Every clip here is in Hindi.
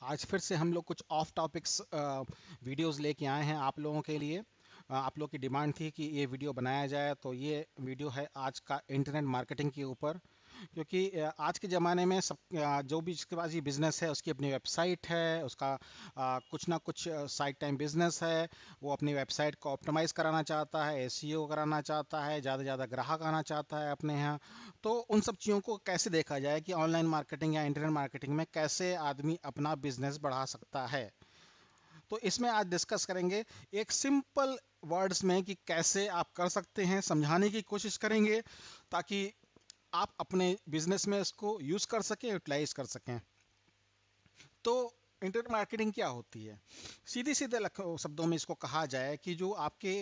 आज फिर से हम लोग कुछ ऑफ टॉपिक्स वीडियोस लेके आए हैं आप लोगों के लिए। आप लोग की डिमांड थी कि ये वीडियो बनाया जाए, तो ये वीडियो है आज का इंटरनेट मार्केटिंग के ऊपर। क्योंकि आज के ज़माने में सब जो भी जिसके पास ये बिज़नेस है उसकी अपनी वेबसाइट है, उसका कुछ ना कुछ साइड टाइम बिजनेस है। वो अपनी वेबसाइट को ऑप्टिमाइज़ कराना चाहता है, एसईओ कराना चाहता है, ज़्यादा से ज़्यादा ग्राहक आना चाहता है अपने यहाँ। तो उन सब चीज़ों को कैसे देखा जाए कि ऑनलाइन मार्केटिंग या इंटरनेट मार्केटिंग में कैसे आदमी अपना बिजनेस बढ़ा सकता है। तो इसमें आज डिस्कस करेंगे एक सिंपल वर्ड्स में कि कैसे आप कर सकते हैं, समझाने की कोशिश करेंगे ताकि आप अपने बिजनेस में इसको यूज़ कर सकें, यूटिलाइज कर सकें। तो इंटरनेट मार्केटिंग क्या होती है? सीधे सीधे शब्दों में इसको कहा जाए कि जो आपके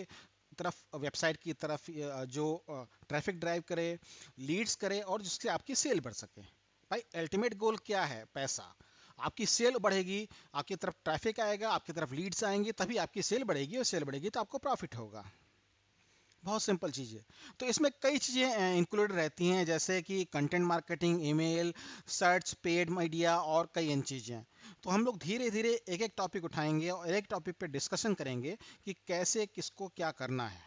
तरफ वेबसाइट की तरफ जो ट्रैफिक ड्राइव करे, लीड्स करे और जिससे आपकी सेल बढ़ सके। भाई अल्टीमेट गोल क्या है? पैसा। आपकी सेल बढ़ेगी, आपकी तरफ ट्रैफिक आएगा, आपकी तरफ लीड्स आएंगे, तभी आपकी सेल बढ़ेगी, और सेल बढ़ेगी तो आपको प्रॉफिट होगा। बहुत सिंपल चीज़ है। तो इसमें कई चीज़ें इंक्लूड रहती हैं, जैसे कि content marketing, email, search, paid media और कई अन्य चीज़ें। तो हम लोग धीरे धीरे एक एक टॉपिक उठाएंगे और एक टॉपिक पे डिस्कशन करेंगे कि कैसे किसको क्या करना है।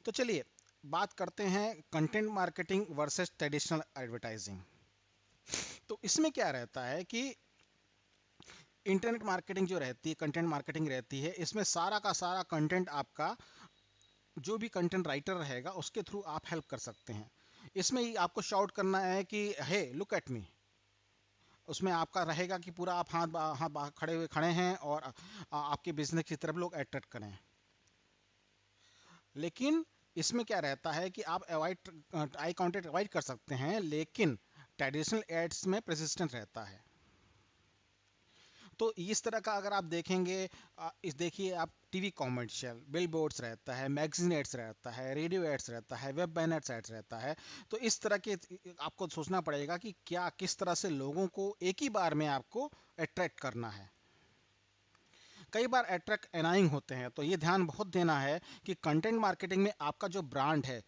तो चलिए बात करते हैं content marketing versus traditional advertising. तो इसमें क्या रहता है कि इंटरनेट मार्केटिंग जो रहती है, कंटेंट मार्केटिंग रहती है, इसमें सारा का सारा कंटेंट आपका जो भी कंटेंट राइटर रहेगा उसके थ्रू आप हेल्प कर सकते हैं। इसमें ही आपको शाउट करना है कि हे लुक एट मी। उसमें आपका रहेगा कि पूरा आप हाथ खड़े हैं और आपके बिजनेस की तरफ लोग अट्रैक्ट करें। लेकिन इसमें क्या रहता है कि आप अवॉइड आई कांटेक्ट अवॉइड कर सकते हैं, लेकिन ट्रेडिशनल एड्स में प्रेसिस्टेंट रहता है। तो इस तरह का अगर आप देखेंगे, इस देखिए आप टीवी कॉमर्शियल, बिल बोर्ड्स रहता है, मैगजीन एड्स रहता है, रेडियो एड्स रहता है, वेब बैनर्स एड्स रहता है। तो इस तरह के आपको सोचना पड़ेगा कि क्या किस तरह से लोगों को एक ही बार में आपको अट्रैक्ट करना है। कई बार अट्रैक्ट एनाइंग होते हैं, तो ये ध्यान बहुत देना है कि कंटेंट मार्केटिंग में आपका जो ब्रांड है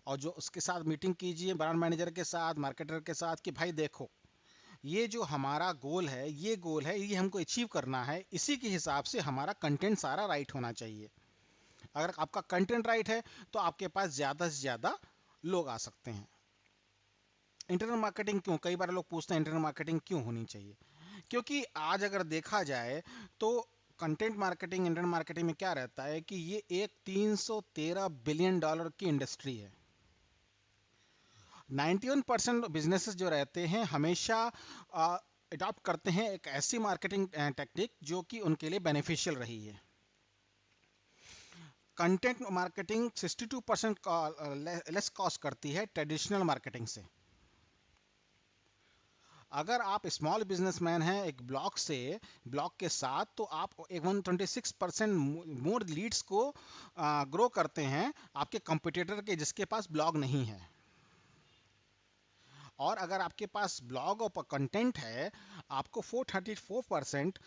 और जो उसके साथ मीटिंग कीजिए ब्रांड मैनेजर के साथ, मार्केटर के साथ, कि भाई देखो ये जो हमारा गोल है, ये गोल है, ये हमको अचीव करना है, इसी के हिसाब से हमारा कंटेंट सारा राइट होना चाहिए। अगर आपका कंटेंट राइट है तो आपके पास ज़्यादा से ज़्यादा लोग आ सकते हैं। इंटरनेट मार्केटिंग क्यों, कई बार लोग पूछते हैं इंटरनेट मार्केटिंग क्यों होनी चाहिए? क्योंकि आज अगर देखा जाए तो कंटेंट मार्केटिंग, इंटरनेट मार्केटिंग में क्या रहता है कि ये एक 313 बिलियन डॉलर की इंडस्ट्री है। 91% बिजनेसेस जो रहते हैं हमेशा अडॉप्ट करते हैं एक ऐसी मार्केटिंग टेक्निक जो कि उनके लिए बेनिफिशियल रही है। कंटेंट मार्केटिंग 62% लेस कॉस्ट करती है ट्रेडिशनल मार्केटिंग से। अगर आप स्मॉल बिजनेसमैन हैं एक ब्लॉग से, ब्लॉग के साथ, तो आप एक 126% मोर लीड्स को ग्रो करते हैं आपके कंपटीटर के जिसके पास ब्लॉग नहीं है। और अगर आपके पास ब्लॉग और कंटेंट है, आपको 434%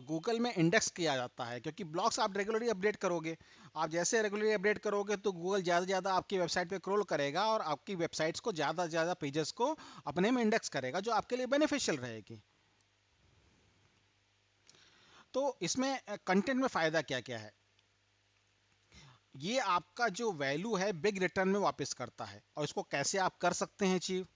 गूगल में इंडेक्स किया जाता है, क्योंकि ब्लॉग्स आप रेगुलरली अपडेट करोगे। आप जैसे रेगुलरली अपडेट करोगे तो गूगल ज़्यादा से ज़्यादा आपकी वेबसाइट पे क्रॉल करेगा और आपकी वेबसाइट्स को ज़्यादा से ज़्यादा पेजेस को अपने में इंडेक्स करेगा, जो आपके लिए बेनिफिशियल रहेगी। तो इसमें कंटेंट में फ़ायदा क्या क्या है? ये आपका जो वैल्यू है बिग रिटर्न में वापस करता है। और इसको कैसे आप कर सकते हैं अचीव?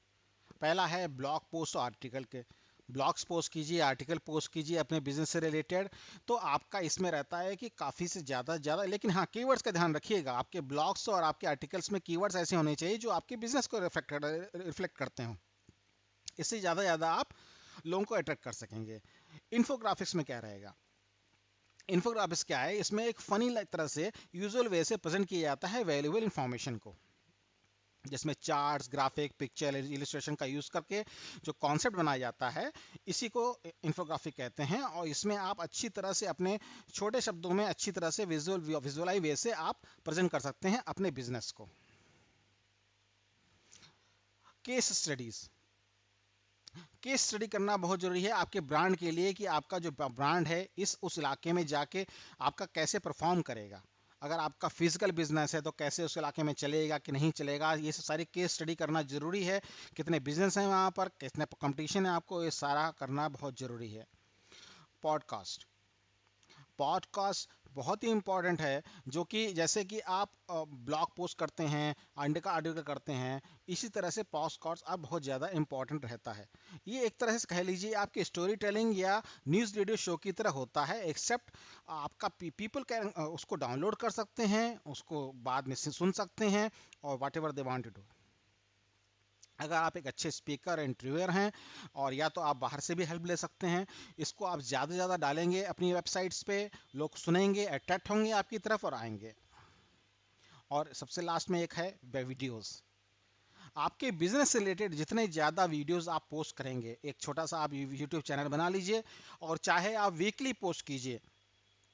पहला है ब्लॉग पोस्ट और आर्टिकल के। ब्लॉग्स पोस्ट कीजिए, आर्टिकल पोस्ट कीजिए अपने बिजनेस से रिलेटेड। तो आपका इसमें रहता है कि काफ़ी से ज़्यादा, लेकिन हाँ कीवर्ड्स का ध्यान रखिएगा। आपके ब्लॉग्स और आपके आर्टिकल्स में कीवर्ड्स ऐसे होने चाहिए जो आपके बिजनेस को रिफ्लेक्ट करते हो। इससे ज़्यादा आप लोगों को अट्रैक्ट कर सकेंगे। इन्फोग्राफिक्स में क्या रहेगा? इन्फोग्राफिक्स क्या है? इसमें एक फनी तरह से यूजुअल वे से प्रेजेंट किया जाता है वैल्यूएबल इंफॉर्मेशन को, जिसमें चार्ट्स, ग्राफिक, पिक्चर, इलिस्ट्रेशन का यूज़ करके जो कॉन्सेप्ट बनाया जाता है, इसी को इन्फोग्राफिक कहते हैं। और इसमें आप अच्छी तरह से अपने छोटे शब्दों में अच्छी तरह से विजुअलाइज वे से आप प्रेजेंट कर सकते हैं अपने बिजनेस को। केस स्टडीज, केस स्टडी करना बहुत ज़रूरी है आपके ब्रांड के लिए कि आपका जो ब्रांड है इस उस इलाके में जाके आपका कैसे परफॉर्म करेगा। अगर आपका फिजिकल बिजनेस है तो कैसे उस इलाके में चलेगा कि नहीं चलेगा, ये सारी केस स्टडी करना ज़रूरी है। कितने बिजनेस हैं वहाँ पर, कितने कंपटीशन है, आपको ये सारा करना बहुत ज़रूरी है। पॉडकास्ट। पॉडकास्ट बहुत ही इंपॉर्टेंट है, जो कि जैसे कि आप ब्लॉग पोस्ट करते हैं, अंडे का आर्टिकल करते हैं, इसी तरह से पॉडकास्ट अब बहुत ज़्यादा इंपॉर्टेंट रहता है। ये एक तरह से कह लीजिए आपकी स्टोरी टेलिंग या न्यूज़ रेडियो शो की तरह होता है, एक्सेप्ट आपका पीपल कैन उसको डाउनलोड कर सकते हैं, उसको बाद में सुन सकते हैं और whatever they want to do. अगर आप एक अच्छे स्पीकर इंटरव्यूअर हैं, और या तो आप बाहर से भी हेल्प ले सकते हैं, इसको आप ज़्यादा से ज़्यादा डालेंगे अपनी वेबसाइट्स पे, लोग सुनेंगे, अट्रैक्ट होंगे आपकी तरफ और आएंगे। और सबसे लास्ट में एक है वीडियोस। आपके बिजनेस से रिलेटेड जितने ज़्यादा वीडियोस आप पोस्ट करेंगे, एक छोटा सा आप यूट्यूब चैनल बना लीजिए, और चाहे आप वीकली पोस्ट कीजिए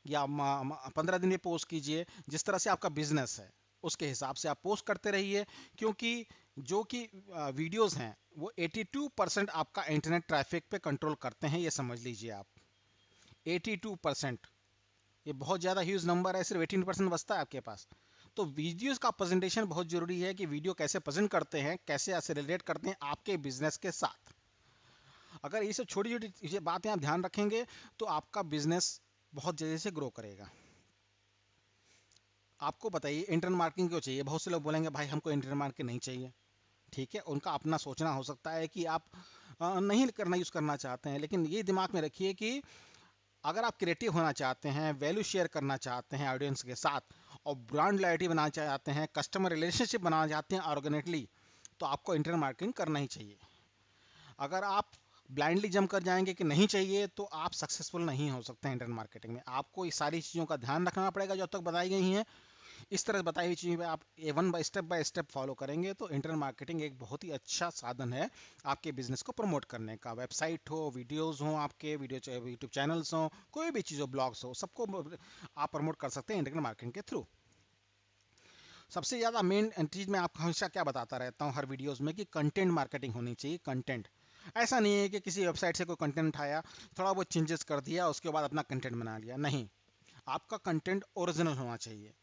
या 15 दिन में पोस्ट कीजिए, जिस तरह से आपका बिजनेस है उसके हिसाब से आप पोस्ट करते रहिए। क्योंकि जो कि वीडियोस हैं वो 82% आपका इंटरनेट ट्रैफिक पे कंट्रोल करते हैं, ये समझ लीजिए आप। 82%, ये बहुत ज़्यादा ह्यूज नंबर है, सिर्फ 18% बचता है आपके पास। तो वीडियोस का प्रेजेंटेशन बहुत जरूरी है, कि वीडियो कैसे प्रेजेंट करते हैं, कैसे ऐसे रिलेट करते हैं आपके बिजनेस के साथ। अगर ये सब छोटी छोटी बातें आप ध्यान रखेंगे तो आपका बिजनेस बहुत जल्दी से ग्रो करेगा। आपको बताइए इंटरनेट मार्केटिंग क्यों चाहिए? बहुत से लोग बोलेंगे भाई हमको इंटरनेट मार्केटिंग नहीं चाहिए। ठीक है, उनका अपना सोचना हो सकता है कि आप नहीं करना यूज़ करना चाहते हैं, लेकिन ये दिमाग में रखिए कि अगर आप क्रिएटिव होना चाहते हैं, वैल्यू शेयर करना चाहते हैं ऑडियंस के साथ, और ब्रांड लॉयल्टी बनाना चाहते हैं, कस्टमर रिलेशनशिप बनाना चाहते हैं ऑर्गेनिकली, तो आपको इंटरनेट मार्केटिंग करना ही चाहिए। अगर आप ब्लाइंडली जंप कर जाएंगे कि नहीं चाहिए, तो आप सक्सेसफुल नहीं हो सकते हैं इंटरनेट मार्केटिंग में। आपको ये सारी चीज़ों का ध्यान रखना पड़ेगा जो अब तक बताई गई हैं। इस तरह बताई हुई चीज़ें आप वन बाय स्टेप फॉलो करेंगे तो इंटरनेट मार्केटिंग एक बहुत ही अच्छा साधन है आपके बिजनेस को प्रमोट करने का। वेबसाइट हो, वीडियोस हो, आपके वीडियो यूट्यूब चैनल्स हो, कोई भी चीज़ हो, ब्लॉग्स हो, सबको आप प्रमोट कर सकते हैं इंटरनेट मार्केटिंग के थ्रू। सबसे ज़्यादा मेन चीज़ मैं आपको हमेशा क्या बताता रहता हूँ हर वीडियोज़ में, कि कंटेंट मार्केटिंग होनी चाहिए। कंटेंट ऐसा नहीं है कि किसी वेबसाइट से कोई कंटेंट उठाया, थोड़ा बहुत चेंजेस कर दिया, उसके बाद अपना कंटेंट बना लिया। नहीं, आपका कंटेंट ओरिजिनल होना चाहिए।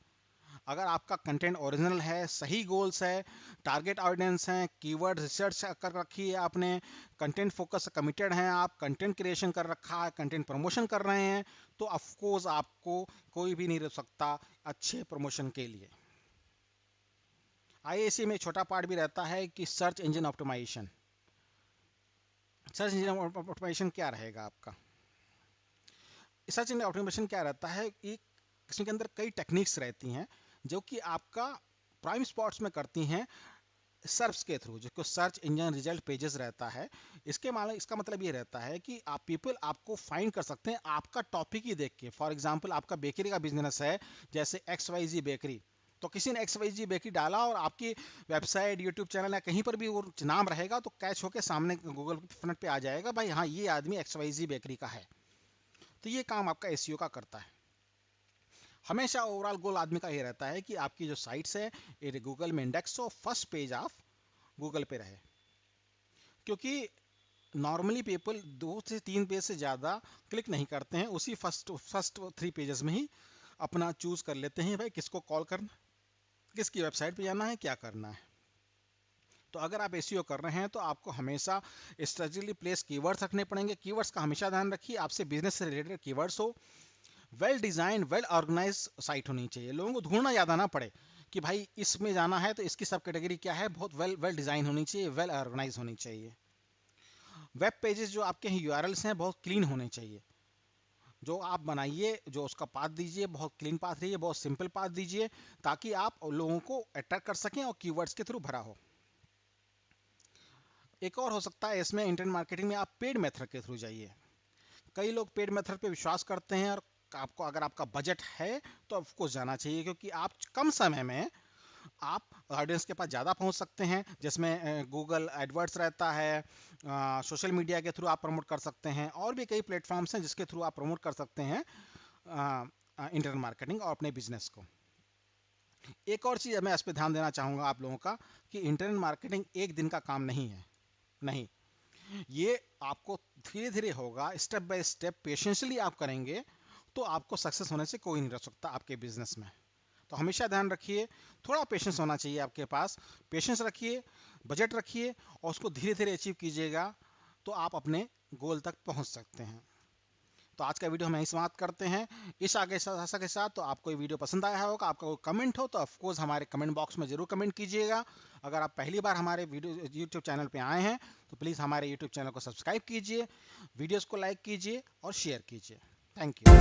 अगर आपका कंटेंट ओरिजिनल है, सही गोल्स है, टारगेट ऑडियंस हैं, कीवर्ड रिसर्च कर रखी है आपने, कंटेंट फोकस कमिटेड हैं, आप कंटेंट क्रिएशन कर रखा है, कंटेंट प्रमोशन कर रहे हैं, तो ऑफ कोर्स आपको कोई भी नहीं रोक सकता अच्छे प्रमोशन के लिए। आईएसी में छोटा पार्ट भी रहता है कि search engine optimisation. Search engine optimisation क्या रहेगा आपका? सर्च इंजन ऑप्टिमाइजेशन क्या रहता है कि इसके अंदर कई टेक्निक्स रहती हैं जो कि आपका प्राइम स्पॉट्स में करती हैं सर्च के थ्रू, जो सर्च इंजन रिजल्ट पेजेस रहता है। इसका मतलब ये रहता है कि आप पीपल आपको फाइंड कर सकते हैं आपका टॉपिक ही देख के। फॉर एग्जांपल आपका बेकरी का बिजनेस है, जैसे XYZ बेकरी, तो किसी ने XYZ बेकरी डाला और आपकी वेबसाइट, यूट्यूब चैनल या कहीं पर भी वो नाम रहेगा तो कैच होके सामने गूगल फ्रंट पे आ जाएगा, भाई हाँ ये आदमी XYZ बेकरी का है। तो ये काम आपका एसईओ का करता है। हमेशा ओवरऑल गोल आदमी का ये रहता है कि आपकी जो साइट्स है ये गूगल में इंडेक्स हो, फर्स्ट पेज ऑफ गूगल पे रहे। क्योंकि नॉर्मली पीपल 2 से 3 पेज से ज़्यादा क्लिक नहीं करते हैं, उसी फर्स्ट 3 पेजेस में ही अपना चूज कर लेते हैं भाई किसको कॉल करना, किसकी वेबसाइट पे जाना है, क्या करना है। तो अगर आप एसईओ कर रहे हैं तो आपको हमेशा स्ट्रेटेजिकली प्लेस कीवर्ड्स रखने पड़ेंगे। कीवर्ड्स का हमेशा ध्यान रखिए, आपसे बिजनेस से रिलेटेड कीवर्ड्स हो, well design, well organise site होनी चाहिए, लोगों को ढूंढना ज़्यादा ना पड़े कि भाई इसमें जाना है तो इसकी सब कैटेगरी क्या है। बहुत वेल वेल डिजाइन होनी चाहिए, वेल ऑर्गेनाइज होनी चाहिए। वेब पेजेस जो आपके हैं यूआरएल्स हैं बहुत क्लीन होने चाहिए। जो आप बनाइए, जो उसका पाथ दीजिए बहुत क्लीन पाथ दीजिए, बहुत सिंपल पाथ दीजिए, ताकि आप लोगों को अट्रैक्ट कर सकें और कीवर्ड्स के थ्रू भरा हो। एक और हो सकता है इसमें इंटरनेट मार्केटिंग में आप पेड मेथड के थ्रू जाइए। कई लोग पेड मेथड पे विश्वास करते हैं, और आपको अगर आपका बजट है तो आपको जाना चाहिए, क्योंकि आप कम समय में आप ऑडियंस के पास ज़्यादा पहुंच सकते हैं, जिसमें गूगल एडवर्ड्स रहता है, सोशल मीडिया के थ्रू आप प्रमोट कर सकते हैं, और भी कई प्लेटफॉर्म्स हैं जिसके थ्रू आप प्रमोट कर सकते हैं इंटरनेट मार्केटिंग और अपने बिजनेस को। एक और चीज़ मैं इस पर ध्यान देना चाहूँगा आप लोगों का, कि इंटरनेट मार्केटिंग एक दिन का काम नहीं है। नहीं, ये आपको धीरे धीरे होगा, स्टेप बाय स्टेप पेशेंसली आप करेंगे तो आपको सक्सेस होने से कोई नहीं रोक सकता आपके बिजनेस में। तो हमेशा ध्यान रखिए, थोड़ा पेशेंस होना चाहिए आपके पास। पेशेंस रखिए, बजट रखिए, और उसको धीरे धीरे अचीव कीजिएगा, तो आप अपने गोल तक पहुंच सकते हैं। तो आज का वीडियो हम यहीं समाप्त करते हैं। इस आशा के साथ तो आपको ये वीडियो पसंद आया होगा। आपका कोई कमेंट हो तो ऑफकोर्स हमारे कमेंट बॉक्स में जरूर कमेंट कीजिएगा। अगर आप पहली बार हमारे वीडियो यूट्यूब चैनल पे आए हैं तो प्लीज़ हमारे यूट्यूब चैनल को सब्सक्राइब कीजिए, वीडियोज़ को लाइक कीजिए और शेयर कीजिए। Thank you.